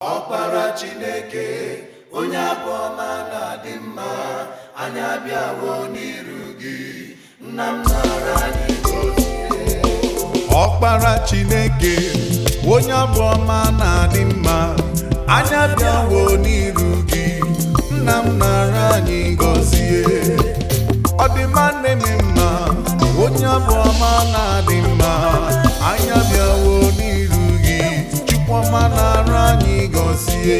Ọkpara Chineke onye abụ ọma na-adị mma, anyị abịawo n'iru gị, nna m nara anyị gọzie. Ọkpara Chineke onye abụ ọma na-adị mma, anyị abịawo n'iru gị, nna m nara anyị gọzie. Ọdịmma na-eme mma onye abụ ọma na-adị mma, anyị abịawo n'iru gị, Chukwu ọma nara anyị gọzie.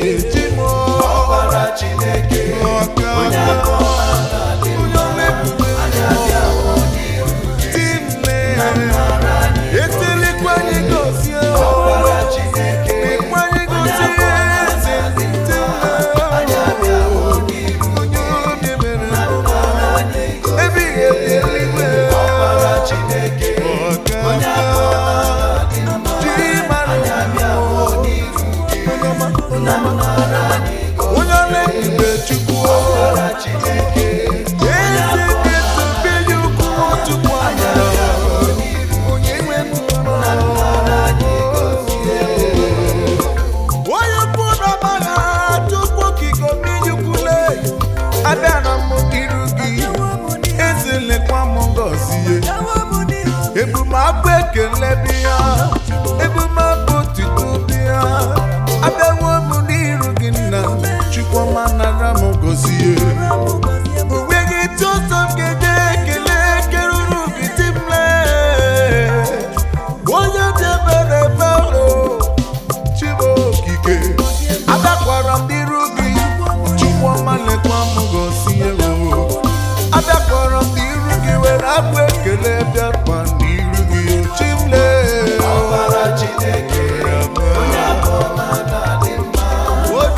Ọkpara Chineke onye abụ ọma na-adị mma, anyị abịawo n'iru gị, nna m nara anyị gọzie. Ọkpara Chineke onye abụ ọma na-adị mma, anyị abịawo n'iru gị, nna m nara anyị gọzie. Ọkpara Chineke onye abụ ọma na-adị mma, anyị abịawo n'iru gị, nna m nara anyị gọzie. Ọkpara Chineke onye abụ ọma na-adị mma, anyị abịawo n'iru gị, nna m nara anyị gọzie. Onye ukwu n'ọgbagha Chukwu okike omenye ukwule, abịara m n'iru gị, eze lekwa m gọzie. Ebumabụ ekele bịa, ebumabụ otuto bịa, abịawo m n'iru gị, nna Chukwu ọma nara m gọzie. Uwe gị tụsọ m ga-eje ekele keruru gị timle, onye dị ebere ebere Chibu okike, abịakwara m n'iru gị, Chukwu ọma lekwa m gọzie. Abịakwara m n'iru gị were abụ ekele bịakwa n'iru gị, Chimle. Ọkpara Chineke onye abụ ọma na-adị mma,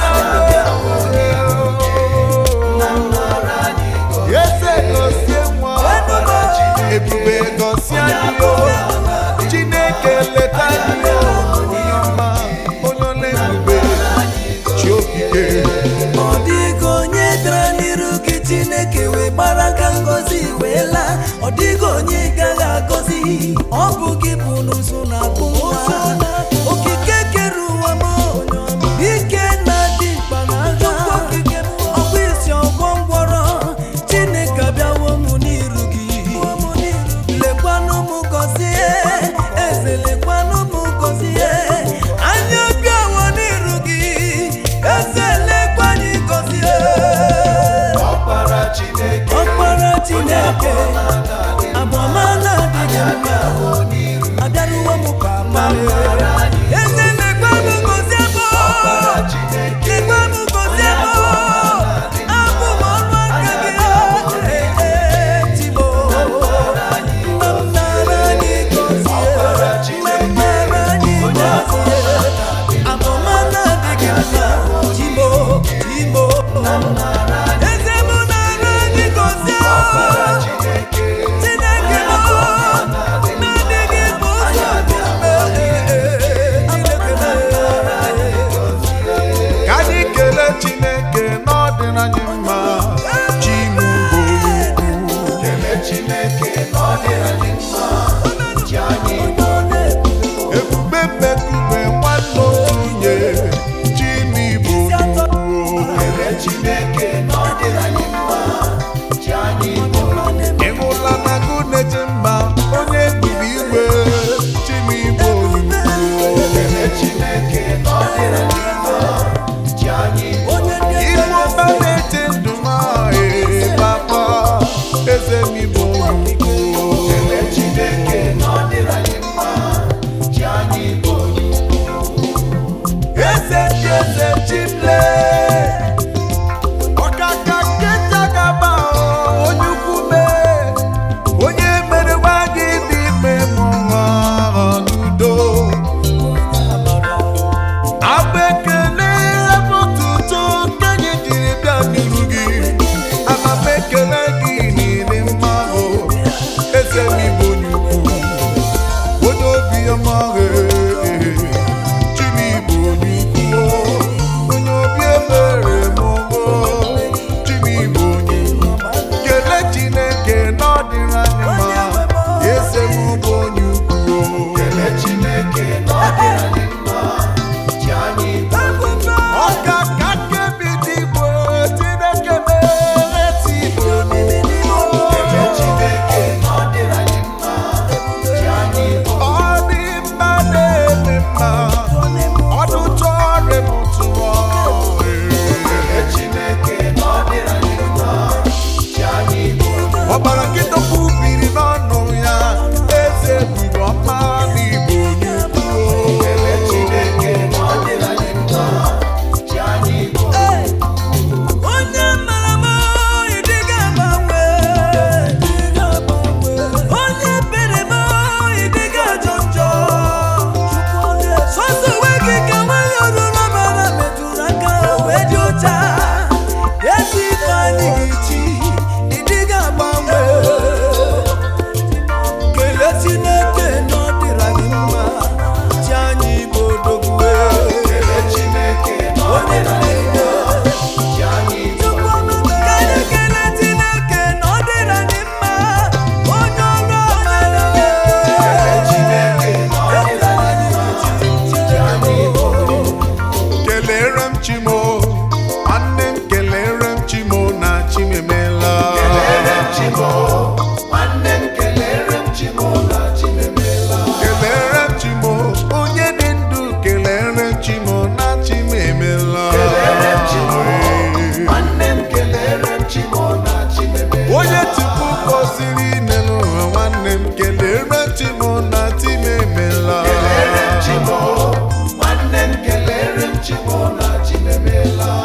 anyị abịawo n'iru gị, nna m nara anyị gọzie. Eze gọzie nwa, Ọkpara Chineke ebube gọzie onye abụ anyị, ọma na-adị mma, Chineke leta anyị, onye ọma, onye ọla ebube, chi okike. Ọ dịghị onye dara n'iru gị Chineke wee gbara aka ngọzi wee laa. Ọ dịghị onye gaghị agọzi, ọ bụ gị bụ n'ụzọ na-akpụ nwa. Okike kere ụwa m, ike na-adị mkpa n'agha, ọkwa isi ọgwọ ngwọrọ. Chineke abịawo m n'iru gị, lekwanụ m gọzie, eze lekwanụ m gọzie. Anyị abịawo n'iru gị, eze lekwa anyị gọzie. Ọkpara Chineke Ọkpara Chineke abụ ọma na-adịghị mma, abịawo n'iru gị, abịaruwo m papa. nara anyị Eze lekwa m gọzie m, Ọkpara Chineke lekwa m gọzie m, abụ m ọrụ aka gị, Chibo. Nna m nara anyị gọzie, Ọkpara nna m Chineke nara anyị onye abụ gọzie. ọma na-adị mma, Abụ ọma na-adịghị mma, Chibo, Chibo. nna m nara anyị Eze m nara anyị gọzie. Ọkpara Chineke Chineke onye abụ ọma na-adị mma, na-adịghị bụ anyị abịawo Chineke nara anyị gọzie. Ka anyị kelee Chineke na ọ dịrị anyị mma, Chimugbo. Kelee Chineke na ọ dịrị anyị mma, ji anyị Ebube mmekube nwanne otu nye, Chimigbo Chukwu. kelee Chineke na ọ dịrị anyị mma, ji anyị Ị hụla na gụ na-eche mba, onye ebube igwe, Chimigbo Chukwu. kelee Chineke na ọ dịrị anyị mma, ji anyị Igwe ọba na-eche ndụ m papa, eze Migbo Chukwu. kelee Chineke na ọ dịrị anyị mma, ji anyị Eze ndị eze Chimle, ọkaka kecha gaba, onye ukwu mee, onye mere nwa gị dị ime mụnwa n'udo. Agba ekele ebe otuto nke anyị jiri bịa n'iru gị, ana m ekele gị niile mma o, eze m Igbo onye ukwu, onye obi ọma Chimigbo onye ukwu.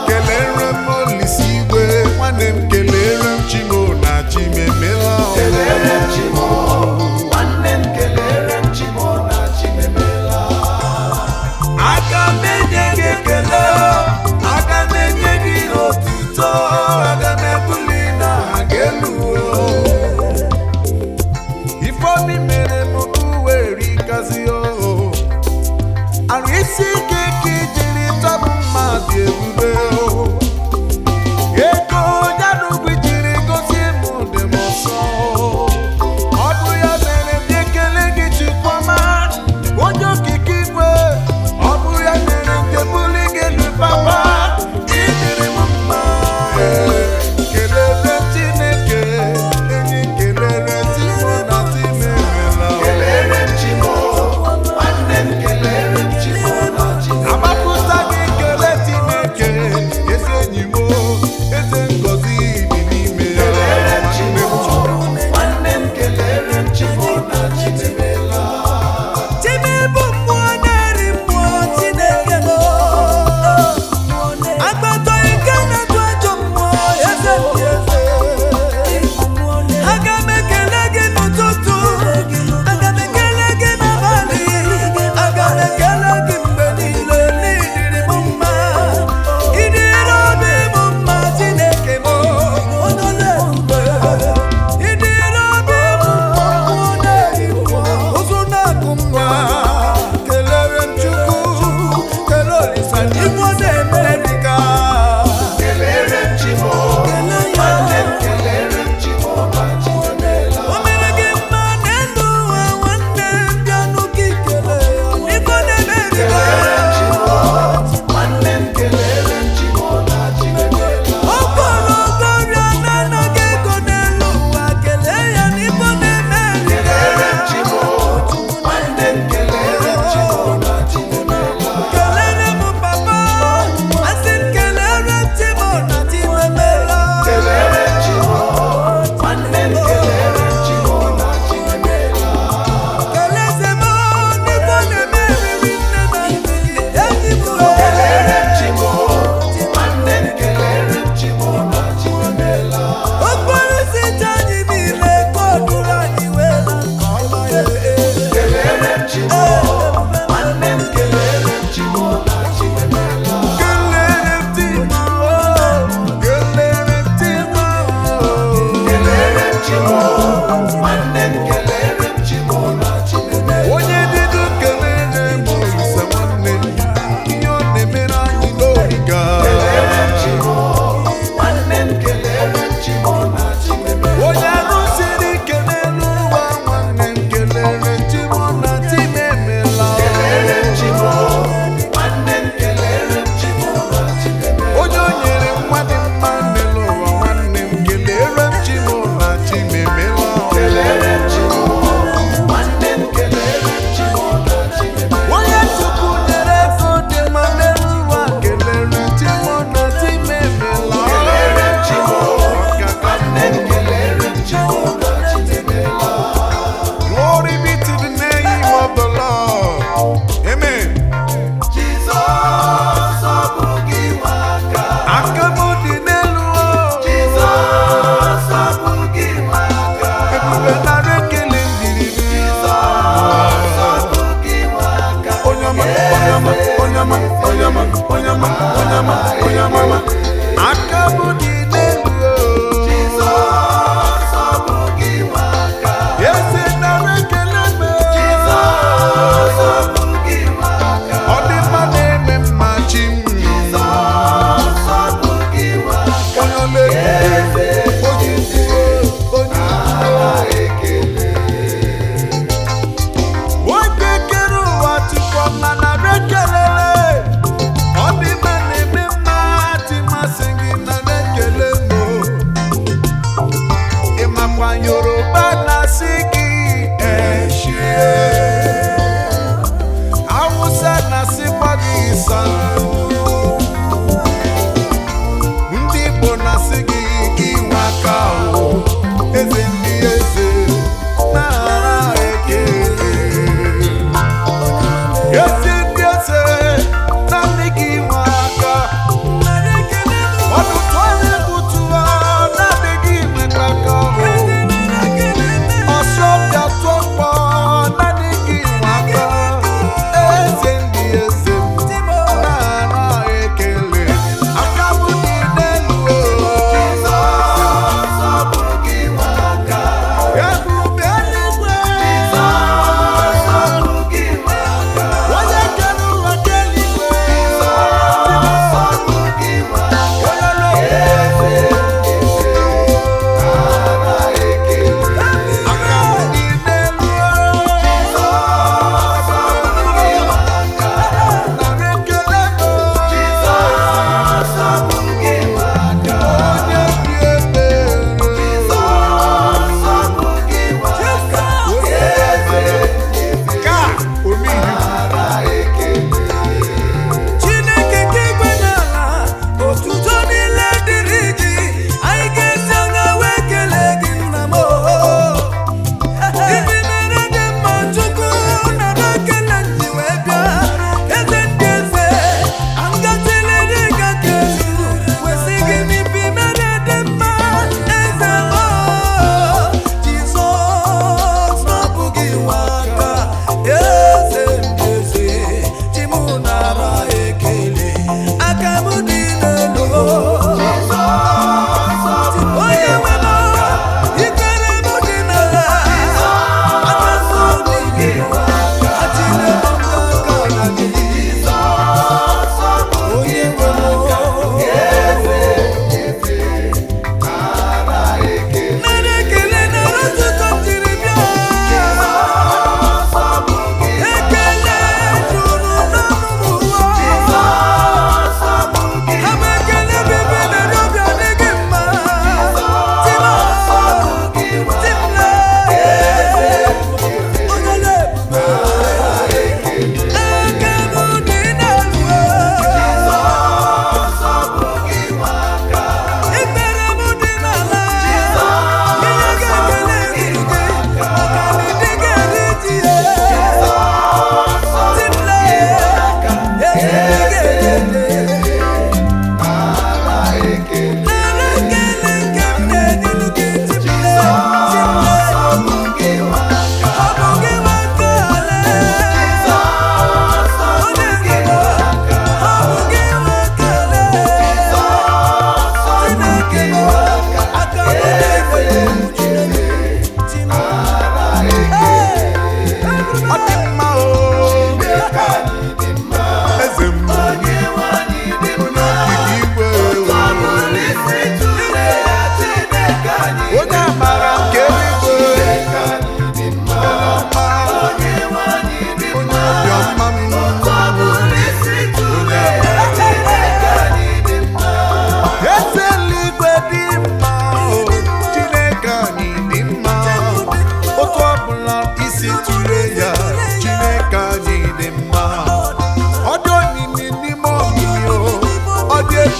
kelere m Olise Igwe nwanne m kelere m Chimo na Chimemela aka m enye gị ekele aka m enye gị otuto aga m ebuli n'aha gị elu Ifeomi mere m uwe rikazi arụ isi ike ka ijiri tọbụ mmadụ ebube ego ya n'ugwu jiri gosi m dị m ọsọ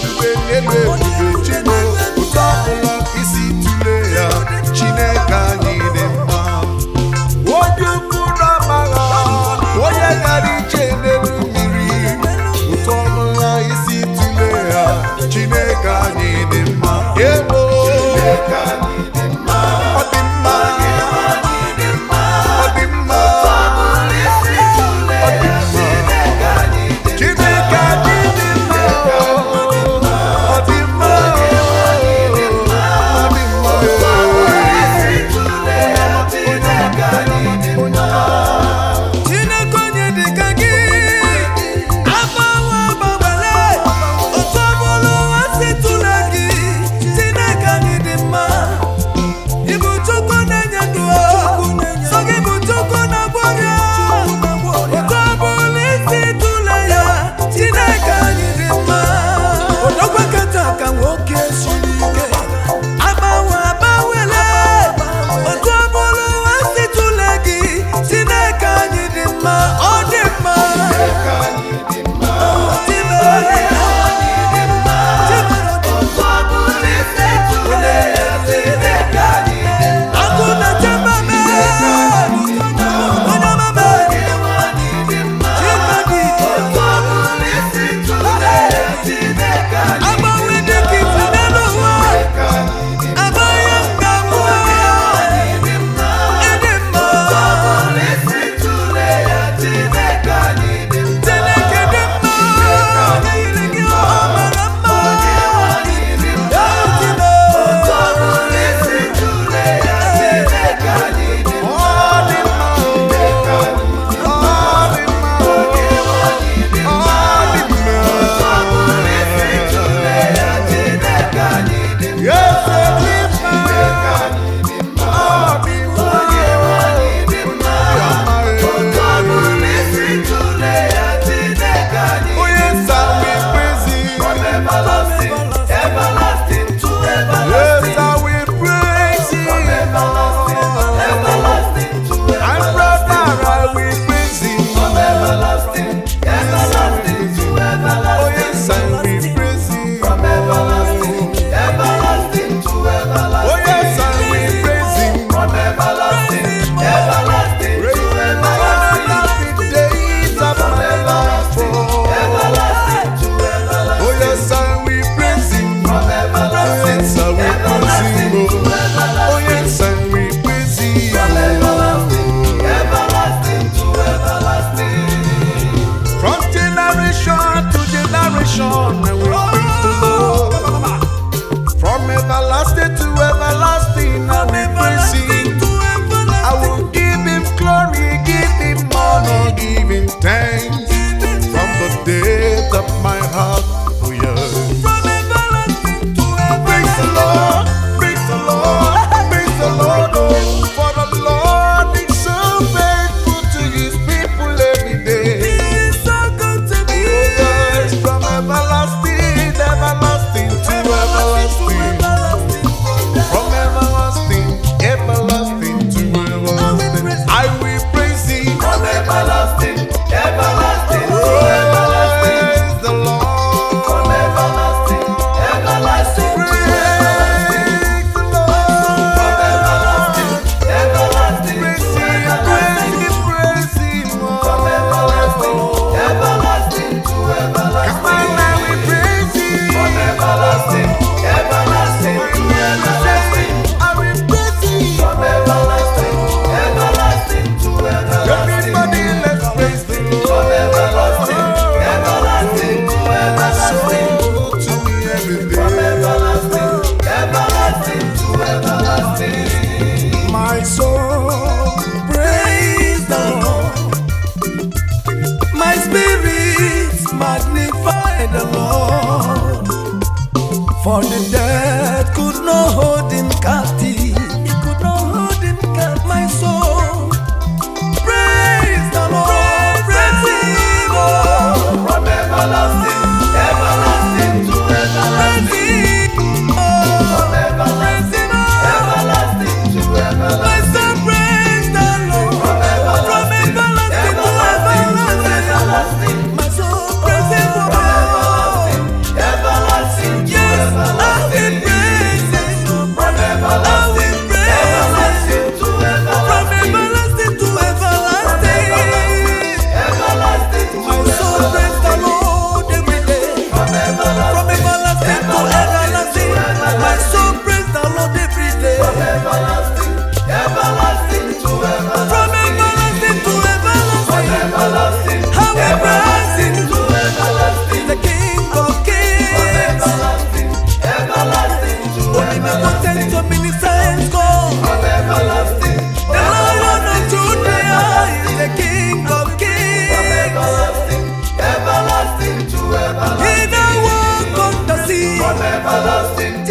ebube n'elu ebube Chimo ụtọ ọbụla isi tụle ya Chineke anyị dị mma onye ukwu amagha onye gara ije n'elu mmiri ụtọ ọbụla isi tụle ya Chineke anyị dị mma ebo ọ dị mma For the dead could not hold him captive. He could not hold him captive. My soul, praise the Lord, praise Him, oh. From everlasting, everlasting to everlasting. From everlasting, everlasting to everlasting. My soul, praise the Lord. From everlasting to everlasting. My soul, praise Him, oh. Everlasting. everlasting